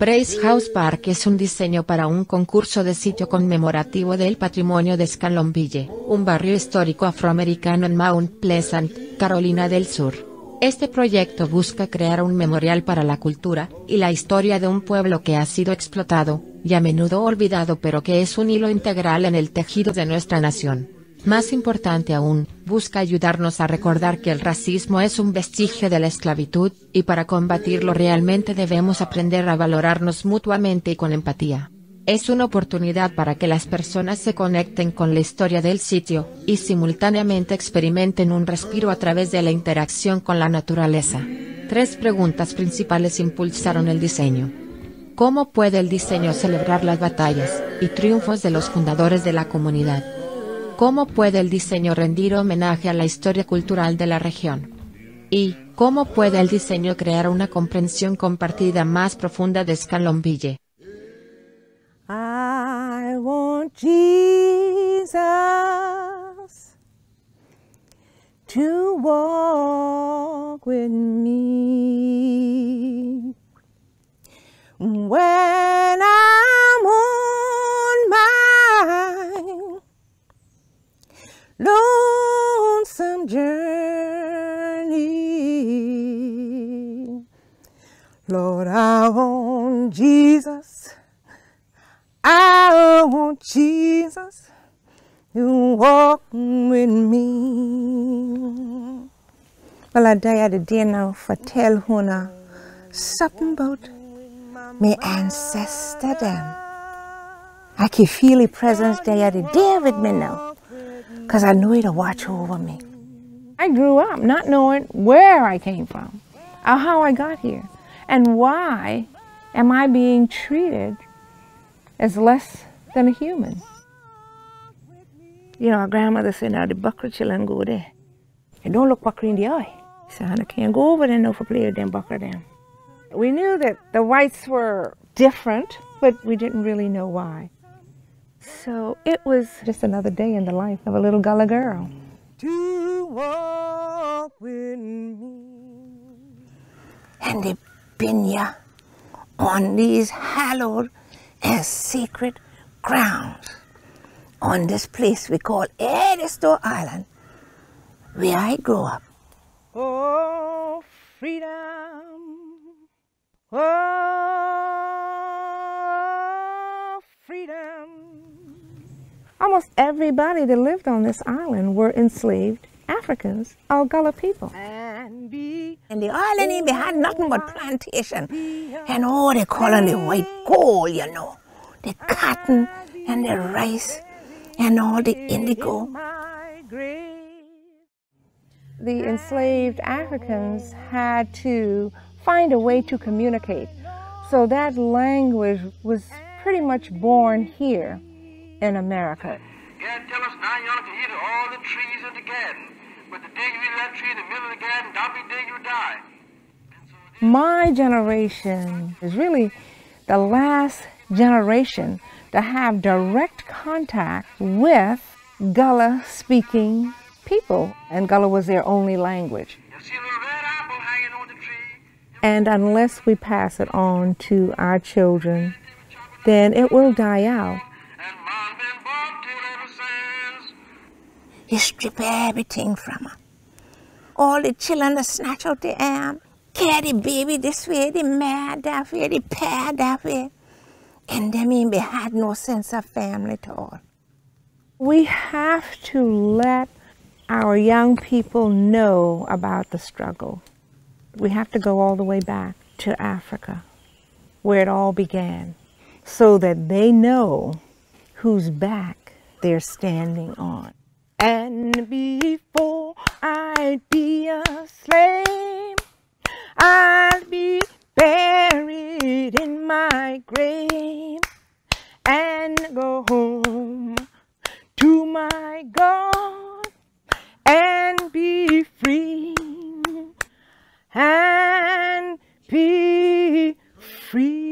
Praise House Park es un diseño para un concurso de sitio conmemorativo del patrimonio de Scalonville, un barrio histórico afroamericano en Mount Pleasant, Carolina del Sur. Este proyecto busca crear un memorial para la cultura y la historia de un pueblo que ha sido explotado, y a menudo olvidado, pero que es un hilo integral en el tejido de nuestra nación. Más importante aún, busca ayudarnos a recordar que el racismo es un vestigio de la esclavitud, y para combatirlo realmente debemos aprender a valorarnos mutuamente y con empatía. Es una oportunidad para que las personas se conecten con la historia del sitio, y simultáneamente experimenten un respiro a través de la interacción con la naturaleza. 3 preguntas principales impulsaron el diseño. ¿Cómo puede el diseño celebrar las batallas y triunfos de los fundadores de la comunidad? ¿Cómo puede el diseño rendir homenaje a la historia cultural de la región? ¿Y cómo puede el diseño crear una comprensión compartida más profunda de Scalonville? I want Jesus to walk with me when I'm on my lonesome journey. Lord, I want Jesus. I want Jesus to walk with me. Well, I die the day now for tell Huna something about my ancestor them. I can feel the presence day the day with me now, because I know it'll watch over me. I grew up not knowing where I came from, or how I got here, and why am I being treated as less than a human. You know, our grandmother said, now the buckle children go there. And don't look buckle in the eye. She said, I can't go over there now for play with them buckle them. We knew that the whites were different, but we didn't really know why. So it was just another day in the life of a little Gullah girl. To walk with me. And they've been here on these hallowed as sacred grounds on this place we call Edisto Island, where I grew up. Oh, freedom. Oh, freedom. Almost everybody that lived on this island were enslaved Africans, all Gullah people. And the island they had nothing but plantation and all they call on the white gold, you know, the cotton and the rice and all the indigo. The enslaved Africans had to find a way to communicate, so that language was pretty much born here in America. Yeah, tell us now, y'all can eat all the trees of the garden. But the day you eat that tree in the middle of the garden, don't be day you die. My generation is really the last generation to have direct contact with Gullah-speaking people, and Gullah was their only language. You see a little red apple hanging on the tree? And unless we pass it on to our children, then it will die out. And Mom been bobtail ever since. They strip everything from her. All the children that snatch out the arm, carry the baby this way, the mare that way, the pear that way. And they mean they had no sense of family at all. We have to let our young people know about the struggle. We have to go all the way back to Africa, where it all began, so that they know whose back they're standing on. And before I'd be a slave, I'd be buried in my grave and go home to my God and be free and be free.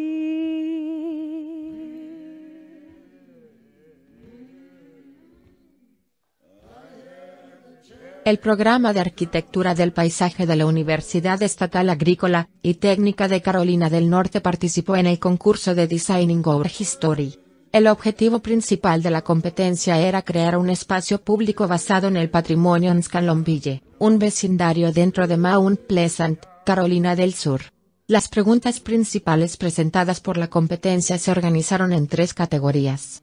El programa de Arquitectura del Paisaje de la Universidad Estatal Agrícola y Técnica de Carolina del Norte participó en el concurso de Designing Our History. El objetivo principal de la competencia era crear un espacio público basado en el patrimonio en Scalonville, un vecindario dentro de Mount Pleasant, Carolina del Sur. Las preguntas principales presentadas por la competencia se organizaron en 3 categorías.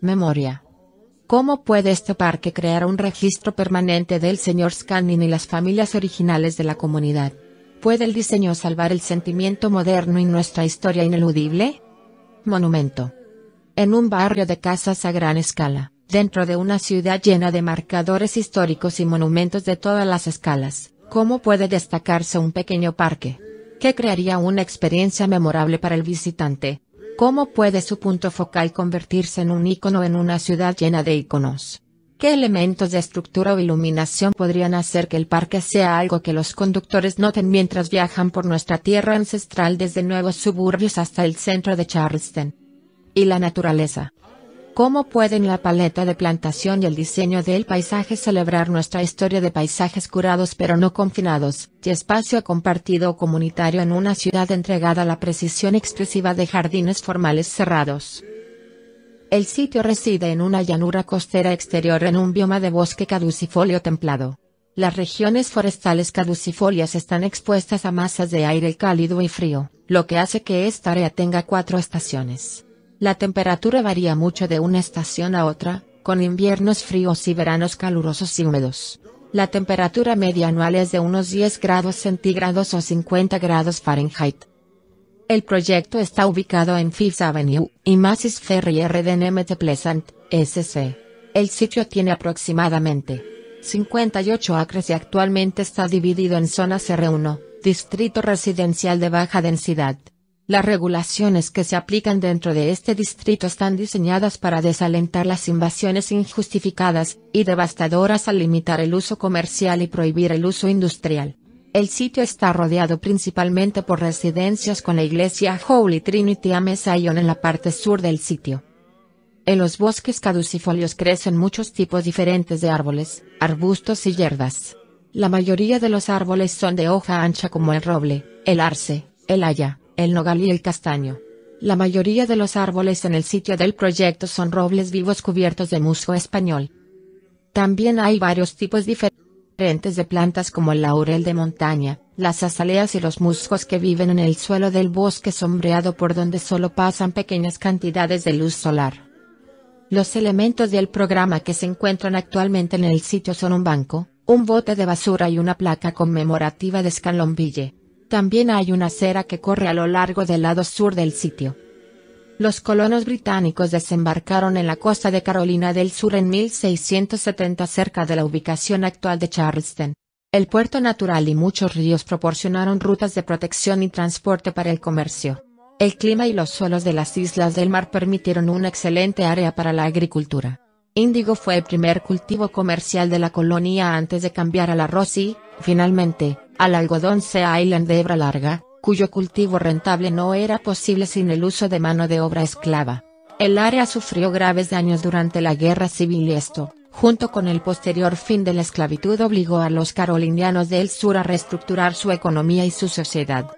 Memoria. ¿Cómo puede este parque crear un registro permanente del señor Scanlon y las familias originales de la comunidad? ¿Puede el diseño salvar el sentimiento moderno y nuestra historia ineludible? Monumento. En un barrio de casas a gran escala, dentro de una ciudad llena de marcadores históricos y monumentos de todas las escalas, ¿cómo puede destacarse un pequeño parque? ¿Qué crearía una experiencia memorable para el visitante? ¿Cómo puede su punto focal convertirse en un ícono en una ciudad llena de íconos? ¿Qué elementos de estructura o iluminación podrían hacer que el parque sea algo que los conductores noten mientras viajan por nuestra tierra ancestral desde nuevos suburbios hasta el centro de Charleston? Y la naturaleza. ¿Cómo pueden la paleta de plantación y el diseño del paisaje celebrar nuestra historia de paisajes curados pero no confinados, y espacio compartido o comunitario en una ciudad entregada a la precisión exclusiva de jardines formales cerrados? El sitio reside en una llanura costera exterior en un bioma de bosque caducifolio templado. Las regiones forestales caducifolias están expuestas a masas de aire cálido y frío, lo que hace que esta área tenga 4 estaciones. La temperatura varía mucho de una estación a otra, con inviernos fríos y veranos calurosos y húmedos. La temperatura media anual es de unos 10 grados centígrados o 50 grados Fahrenheit. El proyecto está ubicado en Fifth Avenue y Macy's Ferry RDNMT Pleasant, SC. El sitio tiene aproximadamente 58 acres y actualmente está dividido en zonas R1, distrito residencial de baja densidad. Las regulaciones que se aplican dentro de este distrito están diseñadas para desalentar las invasiones injustificadas y devastadoras al limitar el uso comercial y prohibir el uso industrial. El sitio está rodeado principalmente por residencias con la iglesia Holy Trinity Ame Zion en la parte sur del sitio. En los bosques caducifolios crecen muchos tipos diferentes de árboles, arbustos y hierbas. La mayoría de los árboles son de hoja ancha como el roble, el arce, el haya, el nogal y el castaño. La mayoría de los árboles en el sitio del proyecto son robles vivos cubiertos de musgo español. También hay varios tipos diferentes de plantas como el laurel de montaña, las azaleas y los musgos que viven en el suelo del bosque sombreado por donde solo pasan pequeñas cantidades de luz solar. Los elementos del programa que se encuentran actualmente en el sitio son un banco, un bote de basura y una placa conmemorativa de Scalonville. También hay una acera que corre a lo largo del lado sur del sitio. Los colonos británicos desembarcaron en la costa de Carolina del Sur en 1670 cerca de la ubicación actual de Charleston. El puerto natural y muchos ríos proporcionaron rutas de protección y transporte para el comercio. El clima y los suelos de las islas del mar permitieron una excelente área para la agricultura. Índigo fue el primer cultivo comercial de la colonia antes de cambiar al arroz y, finalmente, al algodón Sea Island de hebra larga, cuyo cultivo rentable no era posible sin el uso de mano de obra esclava. El área sufrió graves daños durante la Guerra Civil y esto, junto con el posterior fin de la esclavitud, obligó a los carolinianos del sur a reestructurar su economía y su sociedad.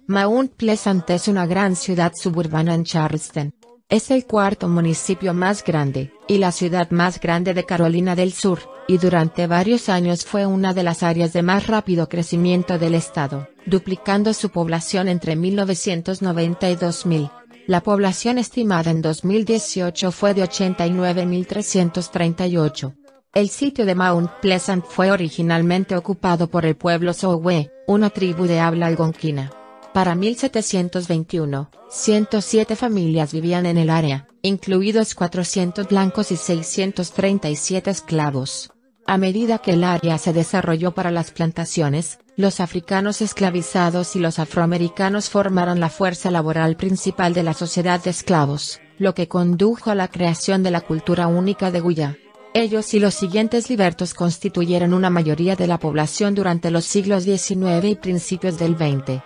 Mount Pleasant es una gran ciudad suburbana en Charleston. Es el 4º municipio más grande, y la ciudad más grande de Carolina del Sur, y durante varios años fue una de las áreas de más rápido crecimiento del estado, duplicando su población entre 1990 y 2000. La población estimada en 2018 fue de 89.338. El sitio de Mount Pleasant fue originalmente ocupado por el pueblo Sowe, una tribu de habla algonquina. Para 1721, 107 familias vivían en el área, incluidos 400 blancos y 637 esclavos. A medida que el área se desarrolló para las plantaciones, los africanos esclavizados y los afroamericanos formaron la fuerza laboral principal de la sociedad de esclavos, lo que condujo a la creación de la cultura única de Guya. Ellos y los siguientes libertos constituyeron una mayoría de la población durante los siglos XIX y principios del XX.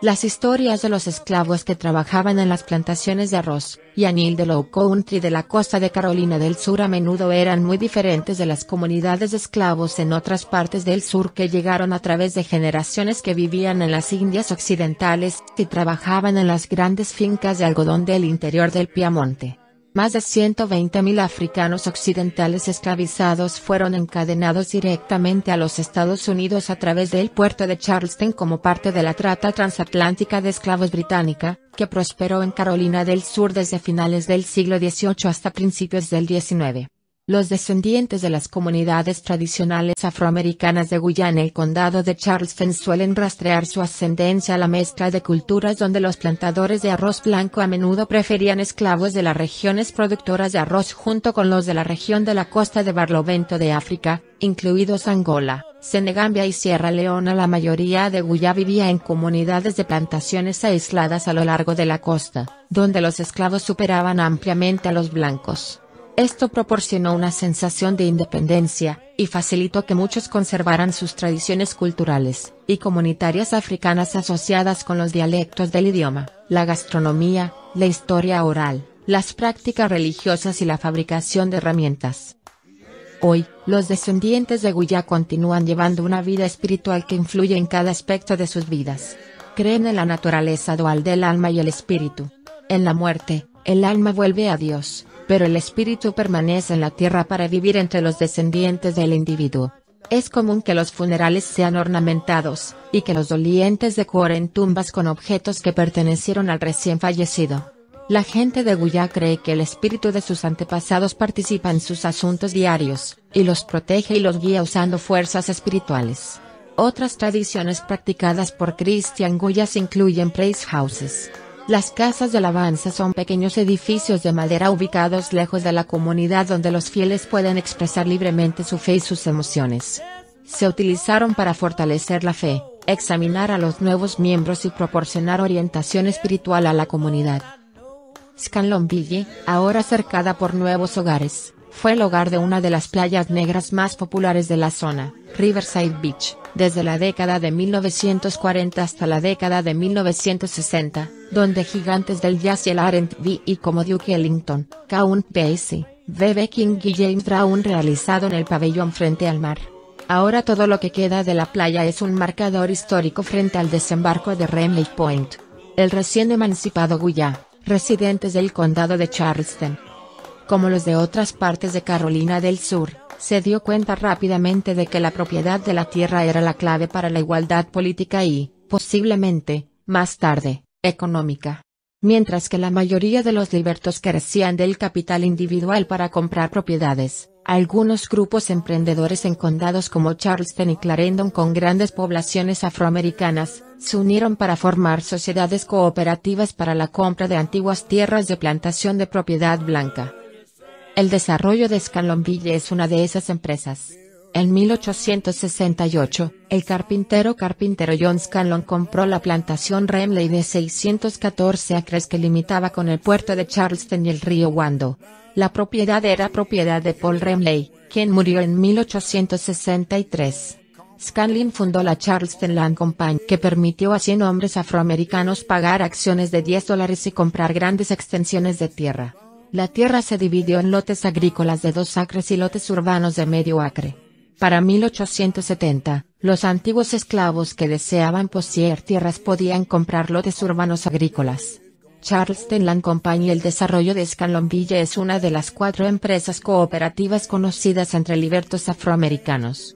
Las historias de los esclavos que trabajaban en las plantaciones de arroz y añil de Low Country de la costa de Carolina del Sur a menudo eran muy diferentes de las comunidades de esclavos en otras partes del sur que llegaron a través de generaciones que vivían en las Indias Occidentales y trabajaban en las grandes fincas de algodón del interior del Piamonte. Más de 120.000 africanos occidentales esclavizados fueron encadenados directamente a los Estados Unidos a través del puerto de Charleston como parte de la trata transatlántica de esclavos británica, que prosperó en Carolina del Sur desde finales del siglo XVIII hasta principios del XIX. Los descendientes de las comunidades tradicionales afroamericanas de Guyana y el condado de Charleston suelen rastrear su ascendencia a la mezcla de culturas donde los plantadores de arroz blanco a menudo preferían esclavos de las regiones productoras de arroz junto con los de la región de la costa de Barlovento de África, incluidos Angola, Senegambia y Sierra Leona. La mayoría de Guyá vivía en comunidades de plantaciones aisladas a lo largo de la costa, donde los esclavos superaban ampliamente a los blancos. Esto proporcionó una sensación de independencia, y facilitó que muchos conservaran sus tradiciones culturales y comunitarias africanas asociadas con los dialectos del idioma, la gastronomía, la historia oral, las prácticas religiosas y la fabricación de herramientas. Hoy, los descendientes de Guyá continúan llevando una vida espiritual que influye en cada aspecto de sus vidas. Creen en la naturaleza dual del alma y el espíritu. En la muerte, el alma vuelve a Dios, pero el espíritu permanece en la tierra para vivir entre los descendientes del individuo. Es común que los funerales sean ornamentados, y que los dolientes decoren tumbas con objetos que pertenecieron al recién fallecido. La gente de Guyá cree que el espíritu de sus antepasados participa en sus asuntos diarios, y los protege y los guía usando fuerzas espirituales. Otras tradiciones practicadas por Christian Guyas incluyen praise houses. Las casas de alabanza son pequeños edificios de madera ubicados lejos de la comunidad donde los fieles pueden expresar libremente su fe y sus emociones. Se utilizaron para fortalecer la fe, examinar a los nuevos miembros y proporcionar orientación espiritual a la comunidad. Scanlonville, ahora cercada por nuevos hogares, fue el hogar de una de las playas negras más populares de la zona, Riverside Beach, desde la década de 1940 hasta la década de 1960, donde gigantes del jazz y el R&B como Duke Ellington, Count Basie, B.B. King y James Brown realizaron el pabellón frente al mar. Ahora todo lo que queda de la playa es un marcador histórico frente al desembarco de Remley Point. El recién emancipado Guyá, residentes del condado de Charleston, como los de otras partes de Carolina del Sur, se dio cuenta rápidamente de que la propiedad de la tierra era la clave para la igualdad política y, posiblemente, más tarde, económica. Mientras que la mayoría de los libertos carecían del capital individual para comprar propiedades, algunos grupos emprendedores en condados como Charleston y Clarendon con grandes poblaciones afroamericanas, se unieron para formar sociedades cooperativas para la compra de antiguas tierras de plantación de propiedad blanca. El desarrollo de Scanlonville es una de esas empresas. En 1868, el carpintero John Scanlon compró la plantación Remley de 614 acres que limitaba con el puerto de Charleston y el río Wando. La propiedad era propiedad de Paul Remley, quien murió en 1863. Scanlon fundó la Charleston Land Company, que permitió a 100 hombres afroamericanos pagar acciones de $10 y comprar grandes extensiones de tierra. La tierra se dividió en lotes agrícolas de 2 acres y lotes urbanos de medio acre. Para 1870, los antiguos esclavos que deseaban poseer tierras podían comprar lotes urbanos agrícolas. Charleston Land Company y el desarrollo de Scanlonville es una de las 4 empresas cooperativas conocidas entre libertos afroamericanos.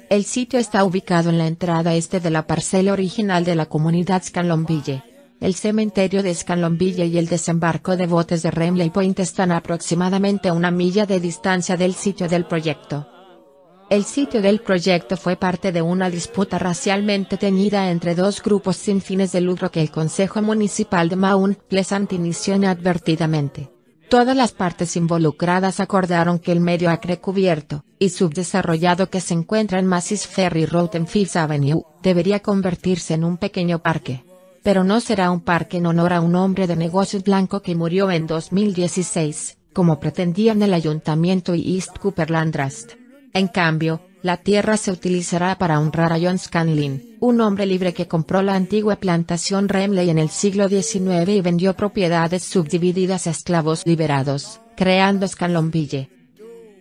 El sitio está ubicado en la entrada este de la parcela original de la comunidad Scanlonville. El cementerio de Scanlonville y el desembarco de botes de Remley Point están a aproximadamente 1 milla de distancia del sitio del proyecto. El sitio del proyecto fue parte de una disputa racialmente teñida entre 2 grupos sin fines de lucro que el Consejo Municipal de Mount Pleasant inició inadvertidamente. Todas las partes involucradas acordaron que el medio acre cubierto y subdesarrollado que se encuentra en Macy's Ferry Road en Fifth Avenue debería convertirse en un pequeño parque. Pero no será un parque en honor a un hombre de negocios blanco que murió en 2016, como pretendían el ayuntamiento y East Cumberland Trust. En cambio, La tierra se utilizará para honrar a John Scanlon, un hombre libre que compró la antigua plantación Remley en el siglo XIX y vendió propiedades subdivididas a esclavos liberados, creando Scanlonville.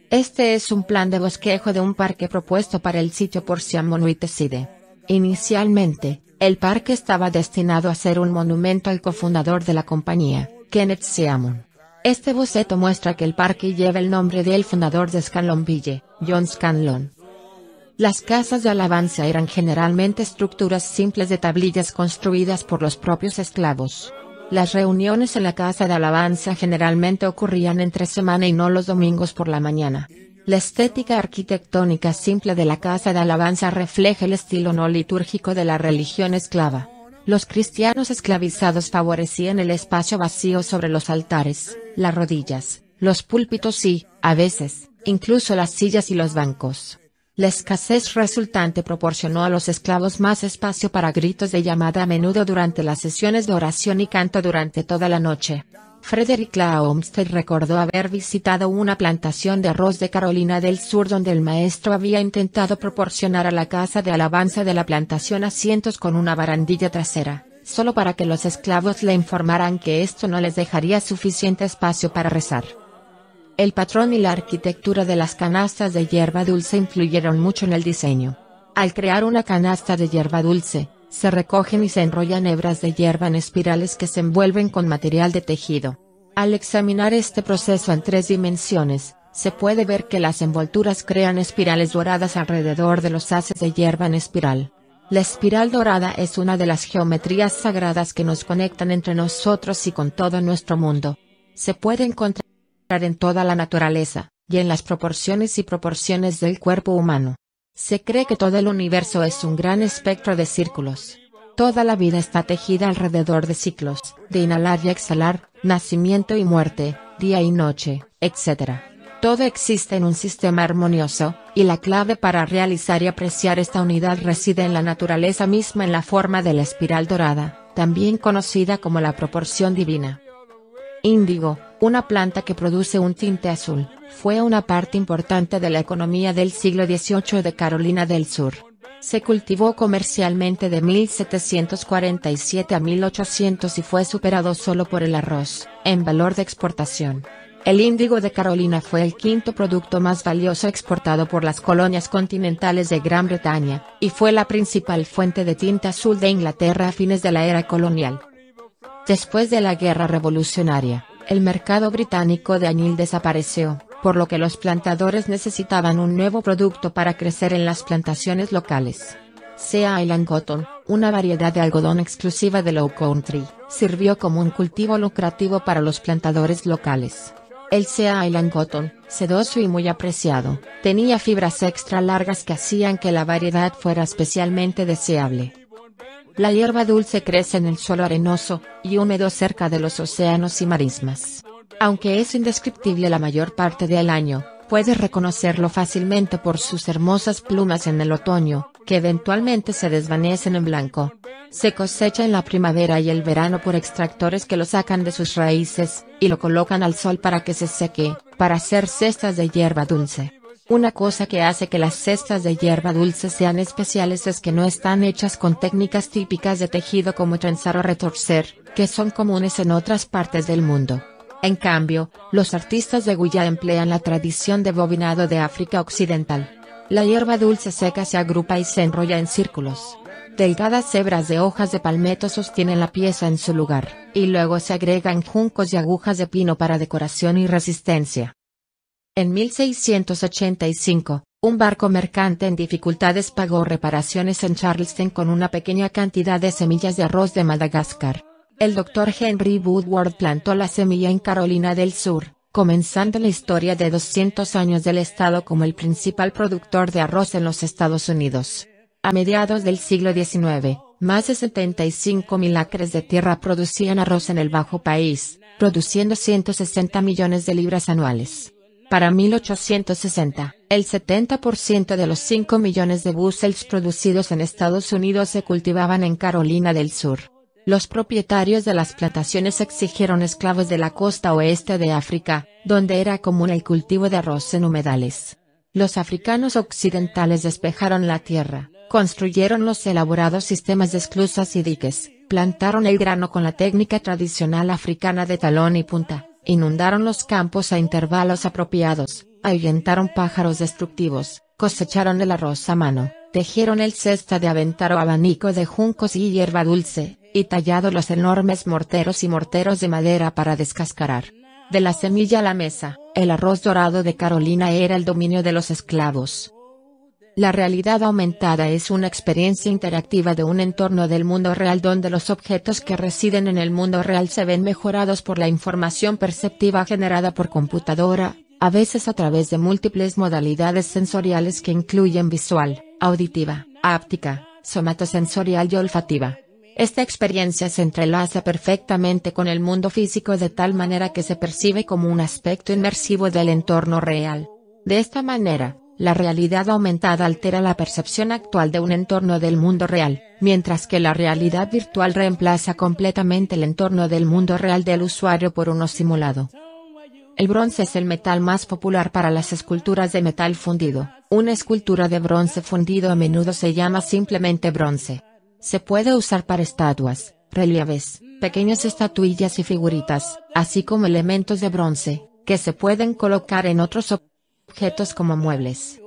Este es un plan de bosquejo de un parque propuesto para el sitio por Siamon Whiteside. Inicialmente, el parque estaba destinado a ser un monumento al cofundador de la compañía, Kenneth Siamon. Este boceto muestra que el parque lleva el nombre del fundador de Scanlonville, John Scanlon. Las casas de alabanza eran generalmente estructuras simples de tablillas construidas por los propios esclavos. Las reuniones en la casa de alabanza generalmente ocurrían entre semana y no los domingos por la mañana. La estética arquitectónica simple de la casa de alabanza refleja el estilo no litúrgico de la religión esclava. Los cristianos esclavizados favorecían el espacio vacío sobre los altares, las rodillas, los púlpitos y, a veces, incluso las sillas y los bancos. La escasez resultante proporcionó a los esclavos más espacio para gritos de llamada a menudo durante las sesiones de oración y canto durante toda la noche. Frederick Law Olmsted recordó haber visitado una plantación de arroz de Carolina del Sur donde el maestro había intentado proporcionar a la casa de alabanza de la plantación asientos con una barandilla trasera, solo para que los esclavos le informaran que esto no les dejaría suficiente espacio para rezar. El patrón y la arquitectura de las canastas de hierba dulce influyeron mucho en el diseño. Al crear una canasta de hierba dulce, se recogen y se enrollan hebras de hierba en espirales que se envuelven con material de tejido. Al examinar este proceso en 3 dimensiones, se puede ver que las envolturas crean espirales doradas alrededor de los haces de hierba en espiral. La espiral dorada es una de las geometrías sagradas que nos conectan entre nosotros y con todo nuestro mundo. Se puede encontrar en toda la naturaleza, y en las proporciones y proporciones del cuerpo humano. Se cree que todo el universo es un gran espectro de círculos. Toda la vida está tejida alrededor de ciclos, de inhalar y exhalar, nacimiento y muerte, día y noche, etc. Todo existe en un sistema armonioso, y la clave para realizar y apreciar esta unidad reside en la naturaleza misma en la forma de la espiral dorada, también conocida como la proporción divina. Índigo, una planta que produce un tinte azul, fue una parte importante de la economía del siglo XVIII de Carolina del Sur. Se cultivó comercialmente de 1747 a 1800 y fue superado solo por el arroz, en valor de exportación. El índigo de Carolina fue el 5º producto más valioso exportado por las colonias continentales de Gran Bretaña, y fue la principal fuente de tinta azul de Inglaterra a fines de la era colonial. Después de la Guerra Revolucionaria, el mercado británico de añil desapareció, por lo que los plantadores necesitaban un nuevo producto para crecer en las plantaciones locales. Sea Island Cotton, una variedad de algodón exclusiva de Low Country, sirvió como un cultivo lucrativo para los plantadores locales. El Sea Island Cotton, sedoso y muy apreciado, tenía fibras extra largas que hacían que la variedad fuera especialmente deseable. La hierba dulce crece en el suelo arenoso y húmedo cerca de los océanos y marismas. Aunque es indescriptible la mayor parte del año, puedes reconocerlo fácilmente por sus hermosas plumas en el otoño, que eventualmente se desvanecen en blanco. Se cosecha en la primavera y el verano por extractores que lo sacan de sus raíces, y lo colocan al sol para que se seque, para hacer cestas de hierba dulce. Una cosa que hace que las cestas de hierba dulce sean especiales es que no están hechas con técnicas típicas de tejido como trenzar o retorcer, que son comunes en otras partes del mundo. En cambio, los artistas de Guya emplean la tradición de bobinado de África Occidental. La hierba dulce seca se agrupa y se enrolla en círculos. Delgadas hebras de hojas de palmetto sostienen la pieza en su lugar, y luego se agregan juncos y agujas de pino para decoración y resistencia. En 1685, un barco mercante en dificultades pagó reparaciones en Charleston con una pequeña cantidad de semillas de arroz de Madagascar. El Dr. Henry Woodward plantó la semilla en Carolina del Sur, comenzando la historia de 200 años del estado como el principal productor de arroz en los Estados Unidos. A mediados del siglo XIX, más de 75.000 acres de tierra producían arroz en el Bajo País, produciendo 160 millones de libras anuales. Para 1860, el 70% de los 5 millones de bushels producidos en Estados Unidos se cultivaban en Carolina del Sur. Los propietarios de las plantaciones exigieron esclavos de la costa oeste de África, donde era común el cultivo de arroz en humedales. Los africanos occidentales despejaron la tierra, construyeron los elaborados sistemas de esclusas y diques, plantaron el grano con la técnica tradicional africana de talón y punta, inundaron los campos a intervalos apropiados, ahuyentaron pájaros destructivos, cosecharon el arroz a mano, tejieron el cesta de aventar o abanico de juncos y hierba dulce, y tallado los enormes morteros y morteros de madera para descascarar. De la semilla a la mesa, el arroz dorado de Carolina era el dominio de los esclavos. La realidad aumentada es una experiencia interactiva de un entorno del mundo real donde los objetos que residen en el mundo real se ven mejorados por la información perceptiva generada por computadora, a veces a través de múltiples modalidades sensoriales que incluyen visual, auditiva, háptica, somatosensorial y olfativa. Esta experiencia se entrelaza perfectamente con el mundo físico de tal manera que se percibe como un aspecto inmersivo del entorno real. De esta manera, la realidad aumentada altera la percepción actual de un entorno del mundo real, mientras que la realidad virtual reemplaza completamente el entorno del mundo real del usuario por uno simulado. El bronce es el metal más popular para las esculturas de metal fundido. Una escultura de bronce fundido a menudo se llama simplemente bronce. Se puede usar para estatuas, relieves, pequeñas estatuillas y figuritas, así como elementos de bronce, que se pueden colocar en otros objetos como muebles.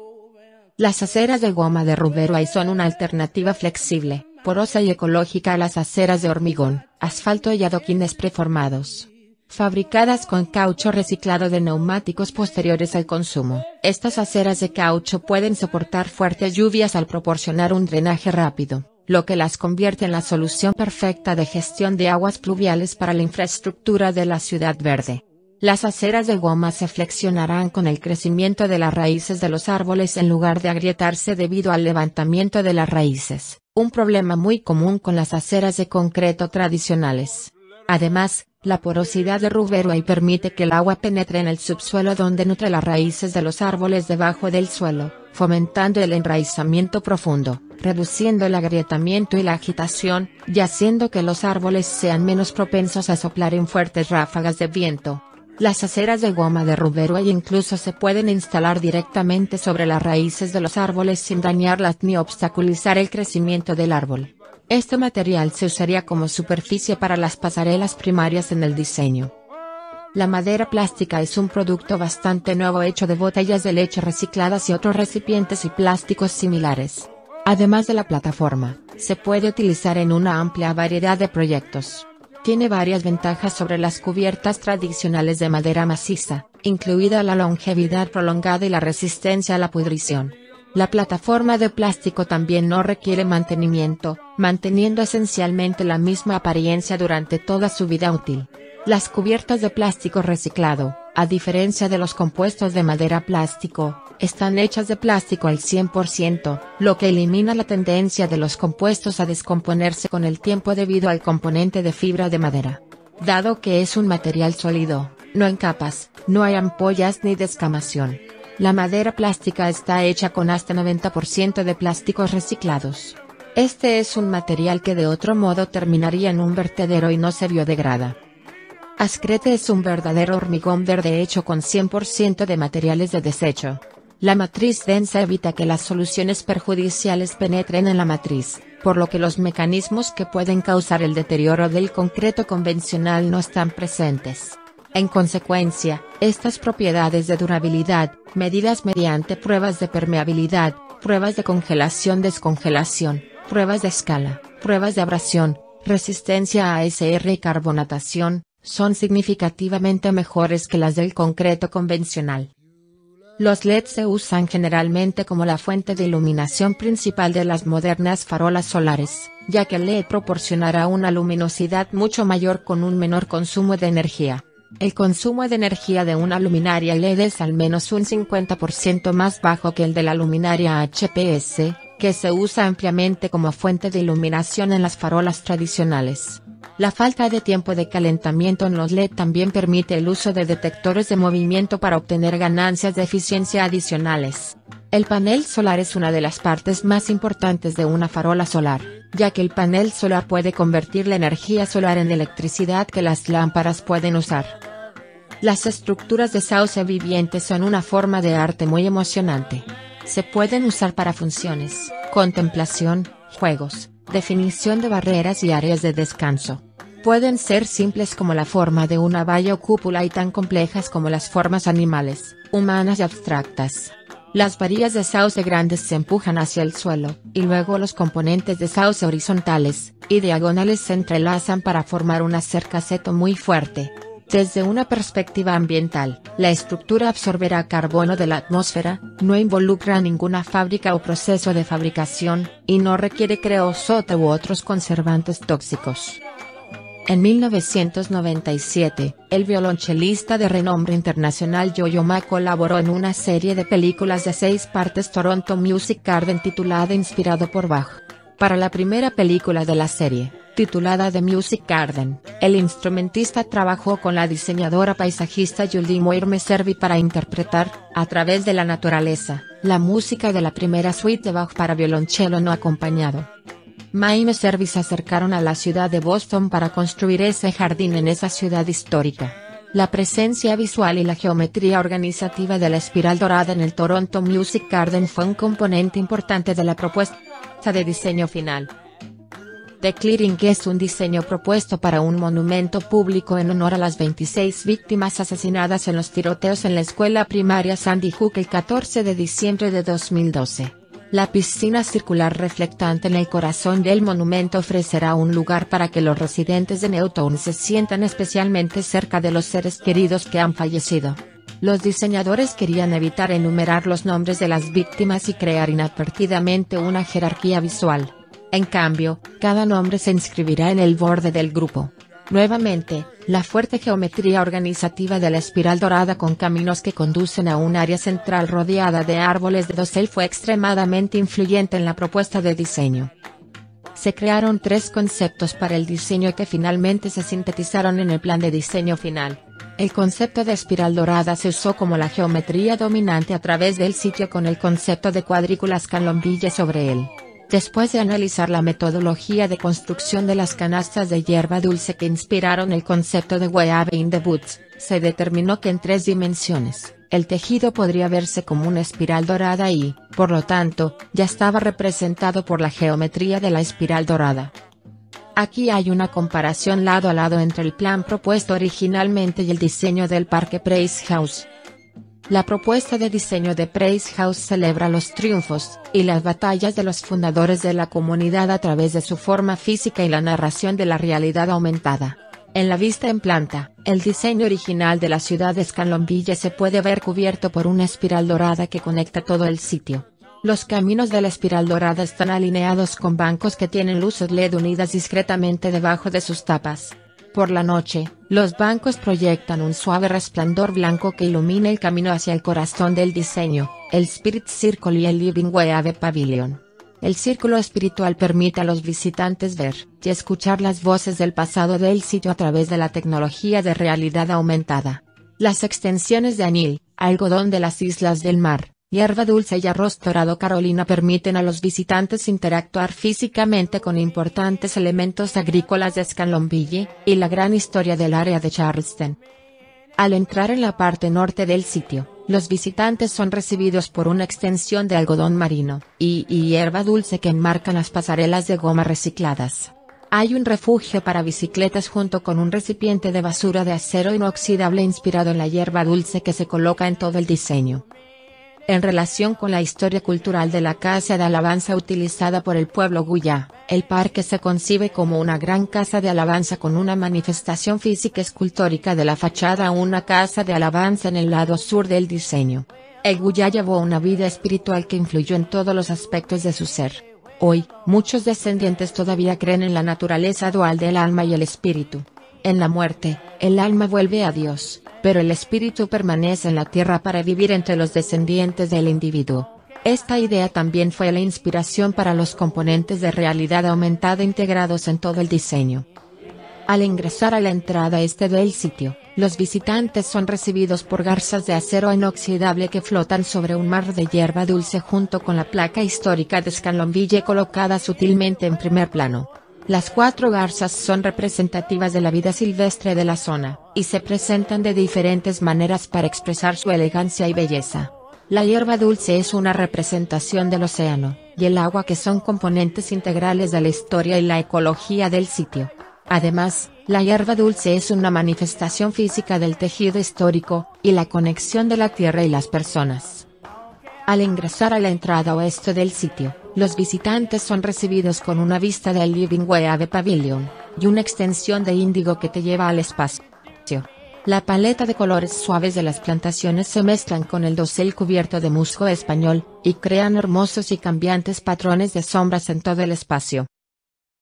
Las aceras de goma de Ruberoy son una alternativa flexible, porosa y ecológica a las aceras de hormigón, asfalto y adoquines preformados. Fabricadas con caucho reciclado de neumáticos posteriores al consumo, estas aceras de caucho pueden soportar fuertes lluvias al proporcionar un drenaje rápido, lo que las convierte en la solución perfecta de gestión de aguas pluviales para la infraestructura de la ciudad verde. Las aceras de goma se flexionarán con el crecimiento de las raíces de los árboles en lugar de agrietarse debido al levantamiento de las raíces, un problema muy común con las aceras de concreto tradicionales. Además, la porosidad de Ruberoy permite que el agua penetre en el subsuelo donde nutre las raíces de los árboles debajo del suelo, fomentando el enraizamiento profundo, reduciendo el agrietamiento y la agitación, y haciendo que los árboles sean menos propensos a soplar en fuertes ráfagas de viento. Las aceras de goma de Ruberoy incluso se pueden instalar directamente sobre las raíces de los árboles sin dañarlas ni obstaculizar el crecimiento del árbol. Este material se usaría como superficie para las pasarelas primarias en el diseño. La madera plástica es un producto bastante nuevo hecho de botellas de leche recicladas y otros recipientes y plásticos similares. Además de la plataforma, se puede utilizar en una amplia variedad de proyectos. Tiene varias ventajas sobre las cubiertas tradicionales de madera maciza, incluida la longevidad prolongada y la resistencia a la pudrición. La plataforma de plástico también no requiere mantenimiento, manteniendo esencialmente la misma apariencia durante toda su vida útil. Las cubiertas de plástico reciclado, a diferencia de los compuestos de madera plástico, están hechas de plástico al 100%, lo que elimina la tendencia de los compuestos a descomponerse con el tiempo debido al componente de fibra de madera. Dado que es un material sólido, no en capas, no hay ampollas ni descamación. La madera plástica está hecha con hasta 90% de plásticos reciclados. Este es un material que de otro modo terminaría en un vertedero y no se biodegrada. Ascrete es un verdadero hormigón verde hecho con 100% de materiales de desecho. La matriz densa evita que las soluciones perjudiciales penetren en la matriz, por lo que los mecanismos que pueden causar el deterioro del concreto convencional no están presentes. En consecuencia, estas propiedades de durabilidad, medidas mediante pruebas de permeabilidad, pruebas de congelación-descongelación, pruebas de escala, pruebas de abrasión, resistencia a ASR y carbonatación, son significativamente mejores que las del concreto convencional. Los LED se usan generalmente como la fuente de iluminación principal de las modernas farolas solares, ya que el LED proporcionará una luminosidad mucho mayor con un menor consumo de energía. El consumo de energía de una luminaria LED es al menos un 50% más bajo que el de la luminaria HPS, que se usa ampliamente como fuente de iluminación en las farolas tradicionales. La falta de tiempo de calentamiento en los LED también permite el uso de detectores de movimiento para obtener ganancias de eficiencia adicionales. El panel solar es una de las partes más importantes de una farola solar, ya que el panel solar puede convertir la energía solar en electricidad que las lámparas pueden usar. Las estructuras de sauce viviente son una forma de arte muy emocionante. Se pueden usar para funciones, contemplación, juegos, definición de barreras y áreas de descanso. Pueden ser simples como la forma de una valla o cúpula y tan complejas como las formas animales, humanas y abstractas. Las varillas de sauce grandes se empujan hacia el suelo, y luego los componentes de sauce horizontales y diagonales se entrelazan para formar un acercaceto muy fuerte. Desde una perspectiva ambiental, la estructura absorberá carbono de la atmósfera, no involucra ninguna fábrica o proceso de fabricación, y no requiere creosoto u otros conservantes tóxicos. En 1997, el violonchelista de renombre internacional Yo-Yo Ma colaboró en una serie de películas de 6 partes Toronto Music Garden titulada Inspirado por Bach. Para la primera película de la serie, titulada The Music Garden, el instrumentista trabajó con la diseñadora paisajista Julie Moir-Meservy para interpretar, a través de la naturaleza, la música de la primera suite de Bach para violonchelo no acompañado. Ma y Meservy se acercaron a la ciudad de Boston para construir ese jardín en esa ciudad histórica. La presencia visual y la geometría organizativa de la espiral dorada en el Toronto Music Garden fue un componente importante de la propuesta de diseño final. The Clearing es un diseño propuesto para un monumento público en honor a las 26 víctimas asesinadas en los tiroteos en la escuela primaria Sandy Hook el 14 de diciembre de 2012. La piscina circular reflectante en el corazón del monumento ofrecerá un lugar para que los residentes de Newtown se sientan especialmente cerca de los seres queridos que han fallecido. Los diseñadores querían evitar enumerar los nombres de las víctimas y crear inadvertidamente una jerarquía visual. En cambio, cada nombre se inscribirá en el borde del grupo. Nuevamente, la fuerte geometría organizativa de la espiral dorada con caminos que conducen a un área central rodeada de árboles de dosel fue extremadamente influyente en la propuesta de diseño. Se crearon 3 conceptos para el diseño que finalmente se sintetizaron en el plan de diseño final. El concepto de espiral dorada se usó como la geometría dominante a través del sitio con el concepto de cuadrículas canlombille sobre él. Después de analizar la metodología de construcción de las canastas de hierba dulce que inspiraron el concepto de Weave in the Woods, se determinó que en 3 dimensiones, el tejido podría verse como una espiral dorada y, por lo tanto, ya estaba representado por la geometría de la espiral dorada. Aquí hay una comparación lado a lado entre el plan propuesto originalmente y el diseño del Parque Price House. La propuesta de diseño de Price House celebra los triunfos y las batallas de los fundadores de la comunidad a través de su forma física y la narración de la realidad aumentada. En la vista en planta, el diseño original de la ciudad de Scanlonville se puede ver cubierto por una espiral dorada que conecta todo el sitio. Los caminos de la espiral dorada están alineados con bancos que tienen luces LED unidas discretamente debajo de sus tapas. Por la noche, los bancos proyectan un suave resplandor blanco que ilumina el camino hacia el corazón del diseño, el Spirit Circle y el Living Weave Pavilion. El círculo espiritual permite a los visitantes ver y escuchar las voces del pasado del sitio a través de la tecnología de realidad aumentada. Las extensiones de anil, algodón de las islas del mar, hierba dulce y arroz dorado Carolina permiten a los visitantes interactuar físicamente con importantes elementos agrícolas de Scanlonville y la gran historia del área de Charleston. Al entrar en la parte norte del sitio, los visitantes son recibidos por una extensión de algodón marino y hierba dulce que enmarcan las pasarelas de goma recicladas. Hay un refugio para bicicletas junto con un recipiente de basura de acero inoxidable inspirado en la hierba dulce que se coloca en todo el diseño. En relación con la historia cultural de la casa de alabanza utilizada por el pueblo Guyá, el parque se concibe como una gran casa de alabanza con una manifestación física escultórica de la fachada a una casa de alabanza en el lado sur del diseño. El Guyá llevó una vida espiritual que influyó en todos los aspectos de su ser. Hoy, muchos descendientes todavía creen en la naturaleza dual del alma y el espíritu. En la muerte, el alma vuelve a Dios, pero el espíritu permanece en la tierra para vivir entre los descendientes del individuo. Esta idea también fue la inspiración para los componentes de realidad aumentada integrados en todo el diseño. Al ingresar a la entrada este del sitio, los visitantes son recibidos por garzas de acero inoxidable que flotan sobre un mar de hierba dulce junto con la placa histórica de Scanlonville colocada sutilmente en primer plano. Las 4 garzas son representativas de la vida silvestre de la zona, y se presentan de diferentes maneras para expresar su elegancia y belleza. La hierba dulce es una representación del océano, y el agua que son componentes integrales de la historia y la ecología del sitio. Además, la hierba dulce es una manifestación física del tejido histórico, y la conexión de la tierra y las personas. Al ingresar a la entrada oeste del sitio, los visitantes son recibidos con una vista del Living Wave Pavilion, y una extensión de índigo que te lleva al espacio. La paleta de colores suaves de las plantaciones se mezclan con el dosel cubierto de musgo español, y crean hermosos y cambiantes patrones de sombras en todo el espacio.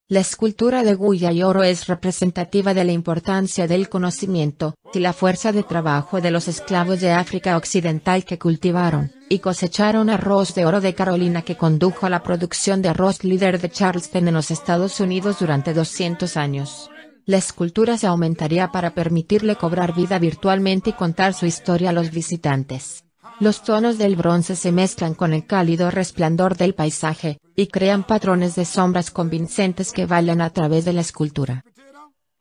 La escultura de Guya y oro es representativa de la importancia del conocimiento, y la fuerza de trabajo de los esclavos de África Occidental que cultivaron, y cosecharon arroz de oro de Carolina que condujo a la producción de arroz líder de Charleston en los Estados Unidos durante 200 años. La escultura se aumentaría para permitirle cobrar vida virtualmente y contar su historia a los visitantes. Los tonos del bronce se mezclan con el cálido resplandor del paisaje, y crean patrones de sombras convincentes que bailan a través de la escultura.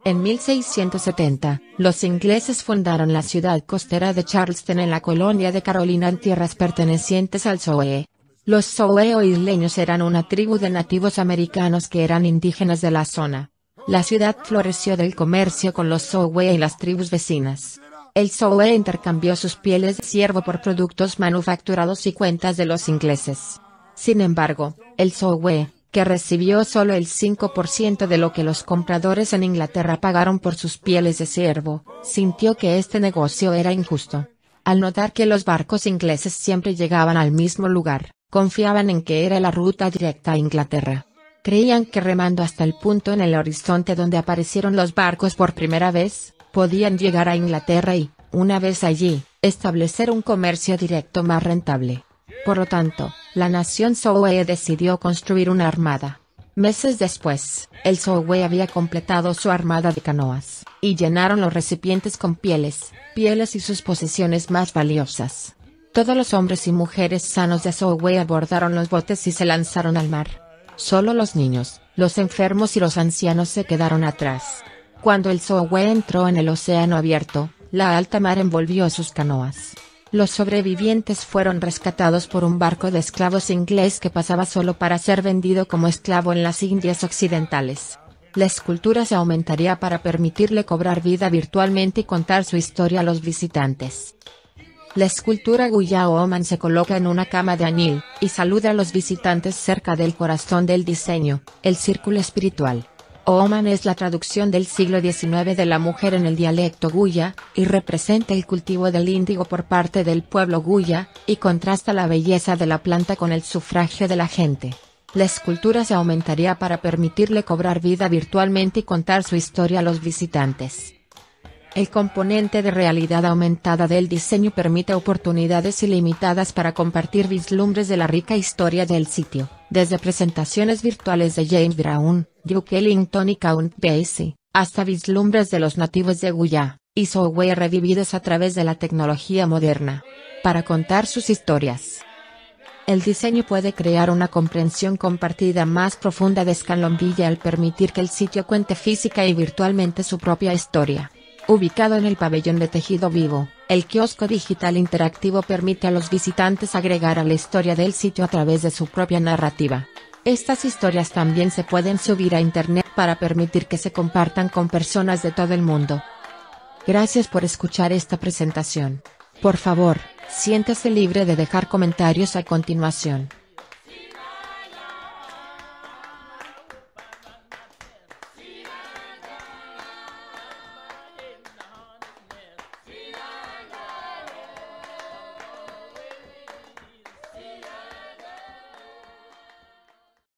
En 1670, los ingleses fundaron la ciudad costera de Charleston en la colonia de Carolina en tierras pertenecientes al Sioux. Los Sioux isleños eran una tribu de nativos americanos que eran indígenas de la zona. La ciudad floreció del comercio con los Sioux y las tribus vecinas. El Sioux intercambió sus pieles de ciervo por productos manufacturados y cuentas de los ingleses. Sin embargo, el Sioux, que recibió solo el 5% de lo que los compradores en Inglaterra pagaron por sus pieles de ciervo, sintió que este negocio era injusto. Al notar que los barcos ingleses siempre llegaban al mismo lugar, confiaban en que era la ruta directa a Inglaterra. Creían que remando hasta el punto en el horizonte donde aparecieron los barcos por primera vez, podían llegar a Inglaterra y, una vez allí, establecer un comercio directo más rentable. Por lo tanto, la nación Sioux decidió construir una armada. Meses después, el Sioux había completado su armada de canoas, y llenaron los recipientes con pieles y sus posesiones más valiosas. Todos los hombres y mujeres sanos de Sioux abordaron los botes y se lanzaron al mar. Solo los niños, los enfermos y los ancianos se quedaron atrás. Cuando el Sioux entró en el océano abierto, la alta mar envolvió sus canoas. Los sobrevivientes fueron rescatados por un barco de esclavos inglés que pasaba solo para ser vendido como esclavo en las Indias Occidentales. La escultura se aumentaría para permitirle cobrar vida virtualmente y contar su historia a los visitantes. La escultura Guya Ooman se coloca en una cama de añil, y saluda a los visitantes cerca del corazón del diseño, el círculo espiritual. Ooman es la traducción del siglo XIX de la mujer en el dialecto Guya, y representa el cultivo del índigo por parte del pueblo Guya, y contrasta la belleza de la planta con el sufragio de la gente. La escultura se aumentaría para permitirle cobrar vida virtualmente y contar su historia a los visitantes. El componente de realidad aumentada del diseño permite oportunidades ilimitadas para compartir vislumbres de la rica historia del sitio, desde presentaciones virtuales de James Brown, Duke Ellington y Count Basie, hasta vislumbres de los nativos de Guya y Sioux revividos a través de la tecnología moderna, para contar sus historias. El diseño puede crear una comprensión compartida más profunda de Scanlombilla al permitir que el sitio cuente física y virtualmente su propia historia. Ubicado en el pabellón de tejido vivo, el kiosco digital interactivo permite a los visitantes agregar a la historia del sitio a través de su propia narrativa. Estas historias también se pueden subir a internet para permitir que se compartan con personas de todo el mundo. Gracias por escuchar esta presentación. Por favor, siéntase libre de dejar comentarios a continuación.